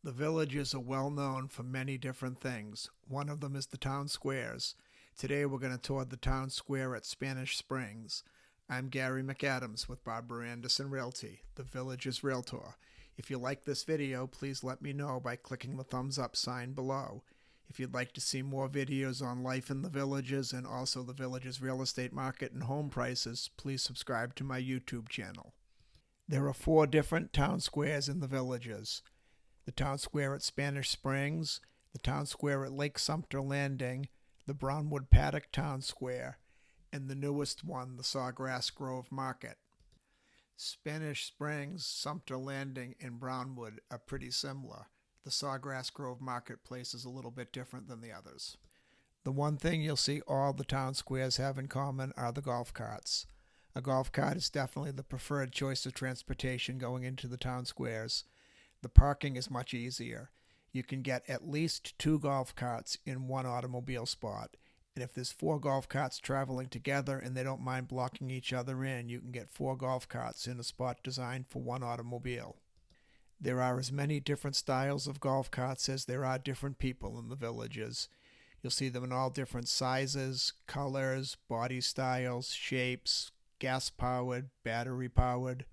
The villages are well known for many different things. One of them is the town squares. Today we're going to tour the town square at Spanish Springs. I'm Gary McAdams with Barbara Anderson Realty, the village's Realtor. If you like this video, please let me know by clicking the thumbs up sign below. If you'd like to see more videos on life in the villages and also the village's real estate market and home prices, please subscribe to my YouTube channel. There are 4 different town squares in the villages. The town square at Spanish Springs, the town square at Lake Sumter Landing, the Brownwood Paddock Town Square, and the newest one, the Sawgrass Grove Market. Spanish Springs, Sumter Landing, and Brownwood are pretty similar. The Sawgrass Grove Marketplace is a little bit different than the others. The one thing you'll see all the town squares have in common are the golf carts. A golf cart is definitely the preferred choice of transportation going into the town squares. The parking is much easier. You can get at least 2 golf carts in one automobile spot. And if there's 4 golf carts traveling together and they don't mind blocking each other in, you can get 4 golf carts in a spot designed for one automobile. There are as many different styles of golf carts as there are different people in the villages. You'll see them in all different sizes, colors, body styles, shapes, gas-powered, battery-powered.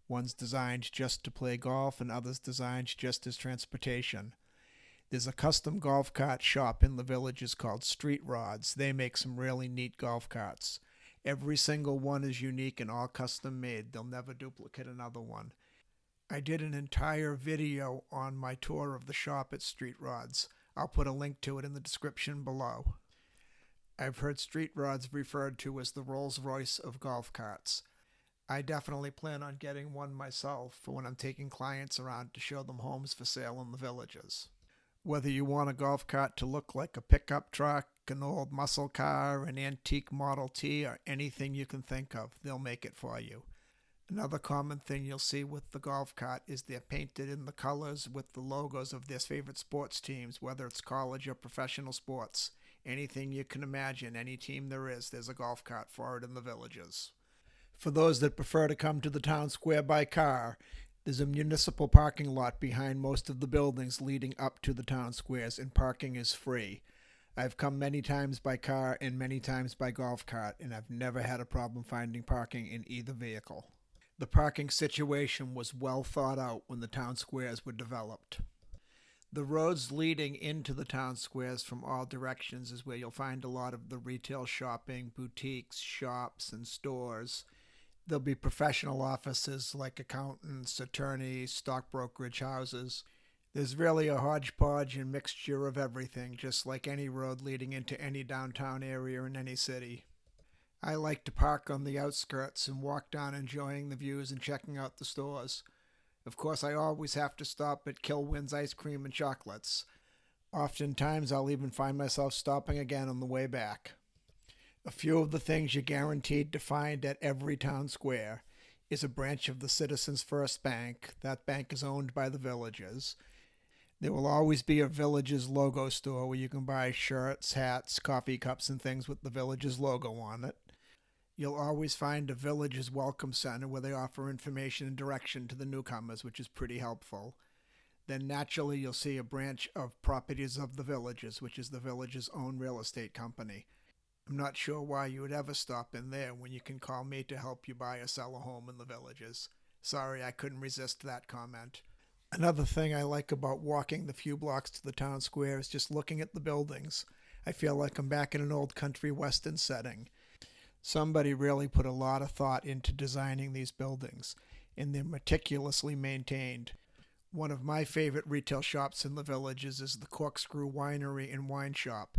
One's designed just to play golf and others designed just as transportation. There's a custom golf cart shop in the villages called Street Rods. They make some really neat golf carts. Every single one is unique and all custom made. They'll never duplicate another one. I did an entire video on my tour of the shop at Street Rods. I'll put a link to it in the description below. I've heard Street Rods referred to as the Rolls-Royce of golf carts. I definitely plan on getting one myself for when I'm taking clients around to show them homes for sale in the villages. Whether you want a golf cart to look like a pickup truck, an old muscle car, an antique Model T, or anything you can think of, they'll make it for you. Another common thing you'll see with the golf cart is they're painted in the colors with the logos of their favorite sports teams, whether it's college or professional sports. Anything you can imagine, any team there is, there's a golf cart for it in the villages. For those that prefer to come to the town square by car, there's a municipal parking lot behind most of the buildings leading up to the town squares, and parking is free. I've come many times by car and many times by golf cart, and I've never had a problem finding parking in either vehicle. The parking situation was well thought out when the town squares were developed. The roads leading into the town squares from all directions is where you'll find a lot of the retail shopping, boutiques, shops, and stores. There'll be professional offices like accountants, attorneys, stock brokerage houses. There's really a hodgepodge and mixture of everything, just like any road leading into any downtown area in any city. I like to park on the outskirts and walk down enjoying the views and checking out the stores. Of course, I always have to stop at Kilwin's Ice Cream and Chocolates. Oftentimes, I'll even find myself stopping again on the way back. A few of the things you're guaranteed to find at every town square is a branch of the Citizens First Bank. That bank is owned by the villages. There will always be a villages logo store where you can buy shirts, hats, coffee cups, and things with the villages logo on it. You'll always find a villages welcome center where they offer information and direction to the newcomers, which is pretty helpful. Then naturally you'll see a branch of Properties of the Villages, which is the village's own real estate company. I'm not sure why you would ever stop in there when you can call me to help you buy or sell a home in the villages. Sorry, I couldn't resist that comment. Another thing I like about walking the few blocks to the town square is just looking at the buildings. I feel like I'm back in an old country western setting. Somebody really put a lot of thought into designing these buildings, and they're meticulously maintained. One of my favorite retail shops in the villages is the Corkscrew Winery and Wine Shop.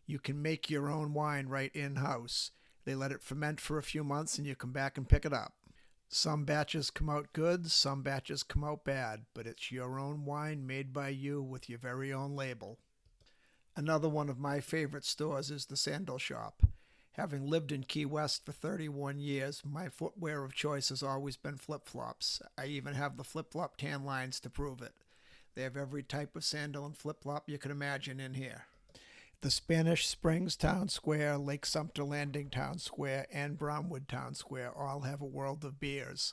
You can make your own wine right in-house. They let it ferment for a few months and you come back and pick it up. Some batches come out good, some batches come out bad, but it's your own wine made by you with your very own label. Another one of my favorite stores is the Sandal Shop. Having lived in Key West for 31 years, my footwear of choice has always been flip-flops. I even have the flip-flop tan lines to prove it. They have every type of sandal and flip-flop you can imagine in here. The Spanish Springs Town Square, Lake Sumter Landing Town Square, and Brownwood Town Square all have a world of beers.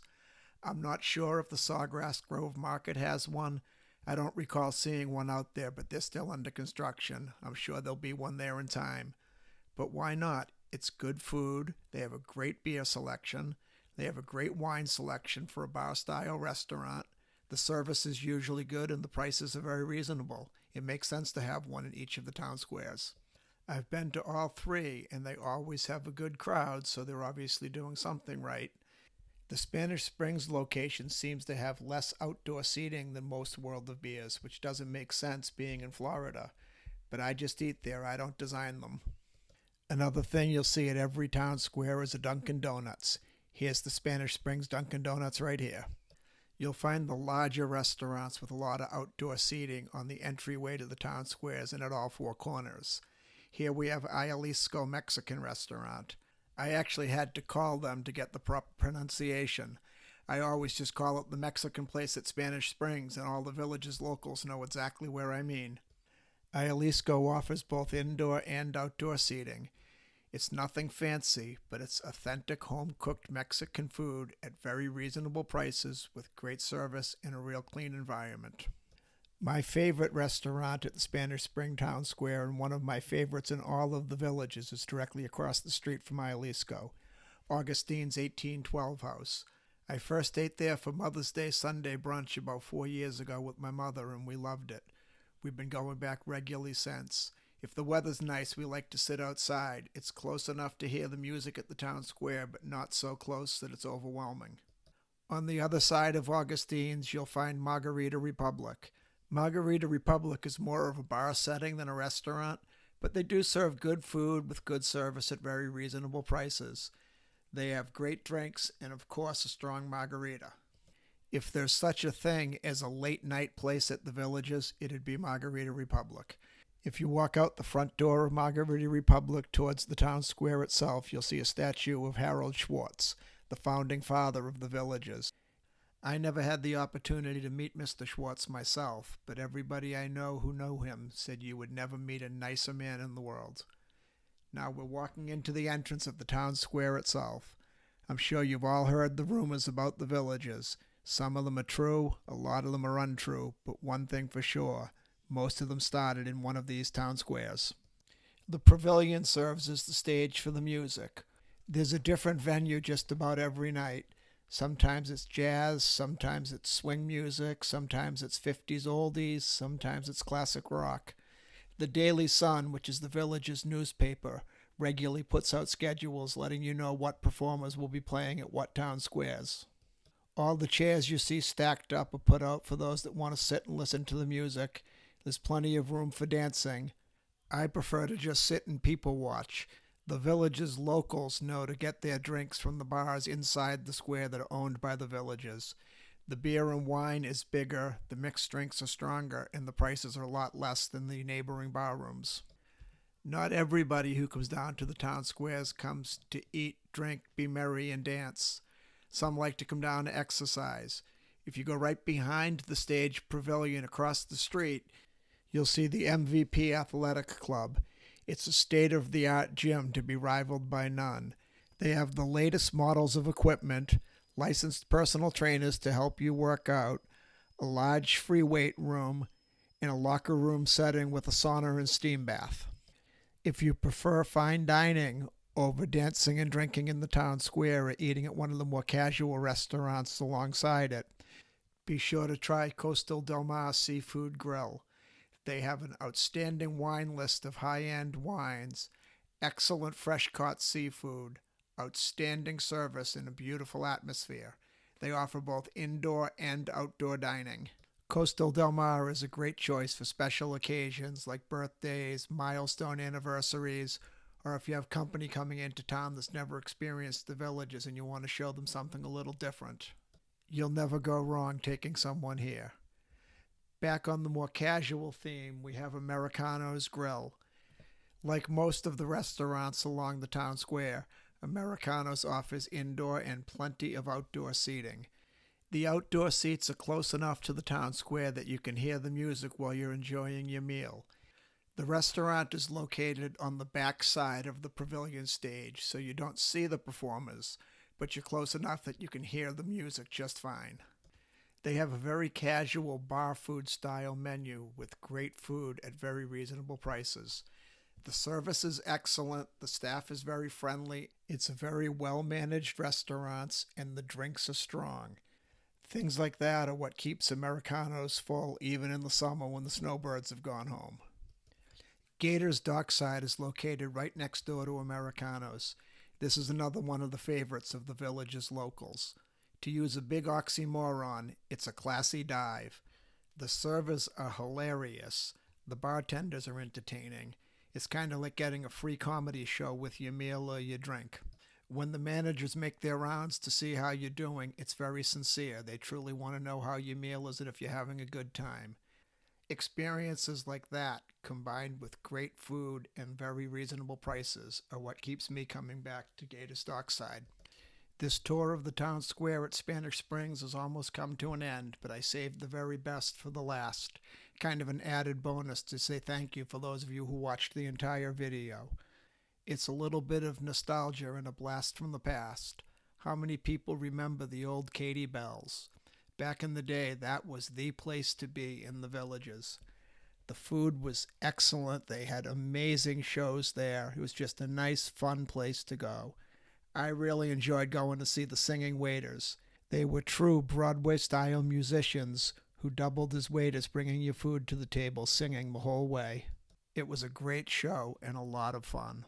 I'm not sure if the Sawgrass Grove Market has one. I don't recall seeing one out there, but they're still under construction. I'm sure there'll be one there in time. But why not? It's good food. They have a great beer selection. They have a great wine selection for a bar-style restaurant. The service is usually good and the prices are very reasonable. It makes sense to have one in each of the town squares. I've been to all three, and they always have a good crowd, so they're obviously doing something right. The Spanish Springs location seems to have less outdoor seating than most World of Beers, which doesn't make sense being in Florida. But I just eat there, I don't design them. Another thing you'll see at every town square is a Dunkin' Donuts. Here's the Spanish Springs Dunkin' Donuts right here. You'll find the larger restaurants with a lot of outdoor seating on the entryway to the town squares and at all four corners. Here we have Ayalisco Mexican restaurant. I actually had to call them to get the proper pronunciation. I always just call it the Mexican place at Spanish Springs, and all the village's locals know exactly where I mean. Ayalisco offers both indoor and outdoor seating. It's nothing fancy, but it's authentic home-cooked Mexican food at very reasonable prices with great service in a real clean environment. My favorite restaurant at the Spanish Spring Town Square, and one of my favorites in all of the villages, is directly across the street from Ayalisco, Augustines 1812 House. I first ate there for Mother's Day Sunday brunch about 4 years ago with my mother, and we loved it. We've been going back regularly since. If the weather's nice, we like to sit outside. It's close enough to hear the music at the town square, but not so close that it's overwhelming. On the other side of Augustines, you'll find Margarita Republic. Margarita Republic is more of a bar setting than a restaurant, but they do serve good food with good service at very reasonable prices. They have great drinks and, of course, a strong margarita. If there's such a thing as a late-night place at the villages, it'd be Margarita Republic. If you walk out the front door of Margarita Republic towards the town square itself, you'll see a statue of Harold Schwartz, the founding father of the villages. I never had the opportunity to meet Mr. Schwartz myself, but everybody I know who know him said you would never meet a nicer man in the world. Now we're walking into the entrance of the town square itself. I'm sure you've all heard the rumors about the villages. Some of them are true, a lot of them are untrue, but one thing for sure, most of them started in one of these town squares. The pavilion serves as the stage for the music. There's a different venue just about every night. Sometimes it's jazz, sometimes it's swing music, sometimes it's 50s oldies, sometimes it's classic rock. The Daily Sun, which is the village's newspaper, regularly puts out schedules letting you know what performers will be playing at what town squares. All the chairs you see stacked up are put out for those that want to sit and listen to the music. There's plenty of room for dancing. I prefer to just sit and people watch. The village's locals know to get their drinks from the bars inside the square that are owned by the villages. The beer and wine is bigger, the mixed drinks are stronger, and the prices are a lot less than the neighboring bar rooms. Not everybody who comes down to the town squares comes to eat, drink, be merry, and dance. Some like to come down to exercise. If you go right behind the stage pavilion across the street, you'll see the MVP Athletic Club. It's a state-of-the-art gym to be rivaled by none. They have the latest models of equipment, licensed personal trainers to help you work out, a large free weight room, and a locker room setting with a sauna and steam bath. If you prefer fine dining over dancing and drinking in the town square or eating at one of the more casual restaurants alongside it, be sure to try Coastal Del Mar Seafood Grill. They have an outstanding wine list of high-end wines, excellent fresh-caught seafood, outstanding service, and a beautiful atmosphere. They offer both indoor and outdoor dining. Coastal Del Mar is a great choice for special occasions like birthdays, milestone anniversaries, or if you have company coming into town that's never experienced the villages and you want to show them something a little different. You'll never go wrong taking someone here. Back on the more casual theme, we have Americanos Grill. Like most of the restaurants along the town square, Americanos offers indoor and plenty of outdoor seating. The outdoor seats are close enough to the town square that you can hear the music while you're enjoying your meal. The restaurant is located on the back side of the pavilion stage, so you don't see the performers, but you're close enough that you can hear the music just fine. They have a very casual bar food style menu with great food at very reasonable prices. The service is excellent, the staff is very friendly, it's a very well managed restaurant, and the drinks are strong. Things like that are what keeps Americanos full even in the summer when the snowbirds have gone home. Gator Dockside is located right next door to Americanos. This is another one of the favorites of the village's locals. To use a big oxymoron, it's a classy dive. The servers are hilarious. The bartenders are entertaining. It's kind of like getting a free comedy show with your meal or your drink. When the managers make their rounds to see how you're doing, it's very sincere. They truly want to know how your meal is and if you're having a good time. Experiences like that, combined with great food and very reasonable prices, are what keeps me coming back to Gator Dockside. This tour of the town square at Spanish Springs has almost come to an end, but I saved the very best for the last. Kind of an added bonus to say thank you for those of you who watched the entire video. It's a little bit of nostalgia and a blast from the past. How many people remember the old Katie Bells? Back in the day, that was the place to be in the villages. The food was excellent. They had amazing shows there. It was just a nice, fun place to go. I really enjoyed going to see the singing waiters. They were true Broadway-style musicians who doubled as waiters bringing you food to the table, singing the whole way. It was a great show and a lot of fun.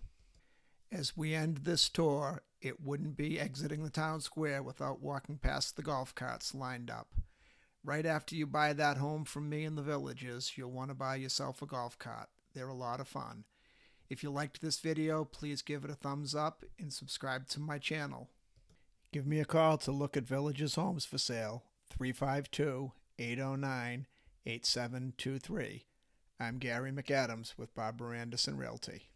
As we end this tour, it wouldn't be exiting the town square without walking past the golf carts lined up. Right after you buy that home from me in the villages, you'll want to buy yourself a golf cart. They're a lot of fun. If you liked this video, please give it a thumbs up and subscribe to my channel. Give me a call to look at villages homes for sale, 352-809-8723. I'm Gary McAdams with Barbara Anderson Realty.